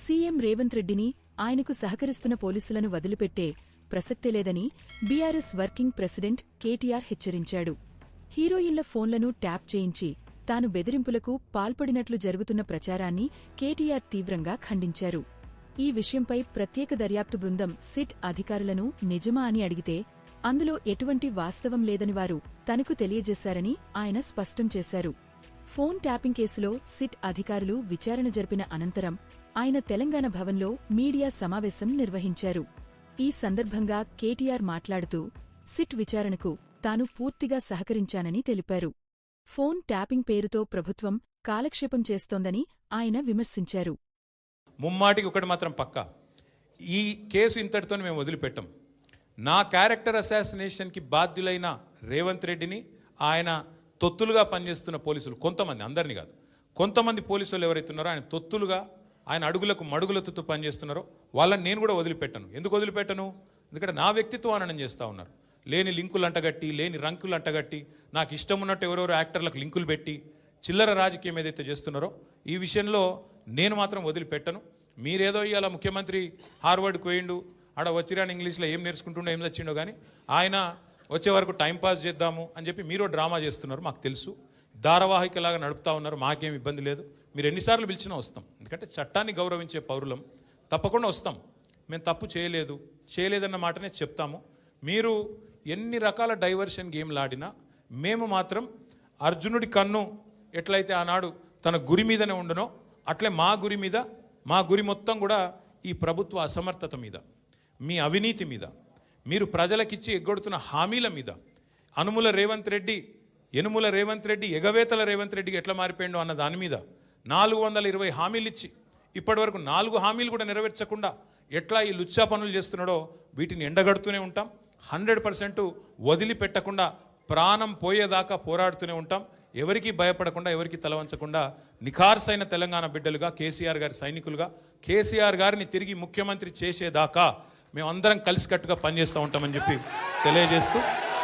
CM Revanth రెడ్డిని, ఆయనకు సహకరిస్తున్న పోలీసులను వదిలిపెట్టే ప్రసక్తే లేదని బీఆర్ఎస్ వర్కింగ్ ప్రెసిడెంట్ కేటీఆర్ హెచ్చరించాడు. హీరోయిన్ల ఫోన్లను ట్యాప్ చేయించి తాను బెదిరింపులకు పాల్పడినట్లు జరుగుతున్న ప్రచారాన్ని కేటీఆర్ తీవ్రంగా ఖండించారు. ఈ విషయంపై ప్రత్యేక దర్యాప్తు బృందం సిట్ అధికారులను నిజమా అని అడిగితే అందులో ఎటువంటి వాస్తవం లేదని వారు తనకు తెలియజేశారని ఆయన స్పష్టం చేశారు. ఫోన్ ట్యాపింగ్ కేసులో సిట్ అధికారులు విచారణ జరిపిన అనంతరం ఆయన తెలంగాణ భవన్లో మీడియా సమావేశం నిర్వహించారు. ఈ సందర్భంగా కేటీఆర్ మాట్లాడుతూ సిట్ విచారణకు తాను పూర్తిగా సహకరించానని తెలిపారు. ఫోన్ ట్యాపింగ్ పేరుతో ప్రభుత్వం కాలక్షేపం చేస్తోందని ఆయన విమర్శించారు. ముమ్మాటికి ఒకటి మాత్రం పక్కా, ఈ కేసు ఇంతటితో మేము వదిలిపెట్టాం. నా క్యారెక్టర్ అసాసినేషన్కి బాధ్యులైన రేవంత్ రెడ్డిని, ఆయన తొత్తులుగా పనిచేస్తున్న పోలీసులు కొంతమంది, అందరినీ కాదు, కొంతమంది పోలీసులు ఎవరైతున్నారో ఆయన తొత్తులుగా, ఆయన అడుగులకు మడుగులతో పనిచేస్తున్నారో వాళ్ళని నేను కూడా వదిలిపెట్టను. ఎందుకు వదిలిపెట్టను? ఎందుకంటే నా వ్యక్తిత్వం హననం చేస్తూ ఉన్నారు. లేని లింకులు అంటగట్టి, లేని రంకులు అంటగట్టి, నాకు ఇష్టం ఉన్నట్టు ఎవరెవరో యాక్టర్లకు లింకులు పెట్టి చిల్లర రాజకీయం ఏదైతే చేస్తున్నారో ఈ విషయంలో నేను మాత్రం వదిలిపెట్టను. మీరేదో ఇవాళ ముఖ్యమంత్రి హార్వర్డ్కి పోయిండు, ఆడ వచ్చిరాని ఇంగ్లీష్లో ఏం నేర్చుకుంటుండో ఏం వచ్చిండో కానీ ఆయన వచ్చే వరకు టైంపాస్ చేద్దాము అని చెప్పి మీరు డ్రామా చేస్తున్నారు. మాకు తెలుసు, ధారావాహికలాగా నడుపుతా ఉన్నారు. మాకేం ఇబ్బంది లేదు. మీరు ఎన్నిసార్లు పిలిచినా వస్తాం. ఎందుకంటే చట్టాన్ని గౌరవించే పౌరులం, తప్పకుండా వస్తాం. మేము తప్పు చేయలేదన్న మాటనే చెప్తాము. మీరు ఎన్ని రకాల డైవర్షన్ గేమ్లు ఆడినా మేము మాత్రం అర్జునుడి కన్ను ఎట్లయితే ఆనాడు తన గురి మీదనే ఉండనో అట్లే మా గురి మొత్తం కూడా ఈ ప్రభుత్వ అసమర్థత మీద, మీ అవినీతి మీద, మీరు ప్రజలకిచ్చి ఎగ్గొడుతున్న హామీల మీద, యనుమల రేవంత్ రెడ్డి ఎగవేతల రేవంత్ రెడ్డికి ఎట్లా మారిపోయిండో అన్న దాని మీద 420 హామీలు ఇచ్చి ఇప్పటివరకు 4 హామీలు కూడా నెరవేర్చకుండా ఎట్లా ఈ లుచ్చా పనులు చేస్తున్నాడో వీటిని ఎండగడుతూనే ఉంటాం. 100% వదిలిపెట్టకుండా ప్రాణం పోయేదాకా పోరాడుతూనే ఉంటాం. ఎవరికి భయపడకుండా, ఎవరికి తలవంచకుండా నిఖార్సైన తెలంగాణ బిడ్డలుగా, కేసీఆర్ గారి సైనికులుగా, కేసీఆర్ గారిని తిరిగి ముఖ్యమంత్రి చేసేదాకా మేమందరం కలిసికట్టుగా పనిచేస్తూ ఉంటామని చెప్పి తెలియజేస్తూ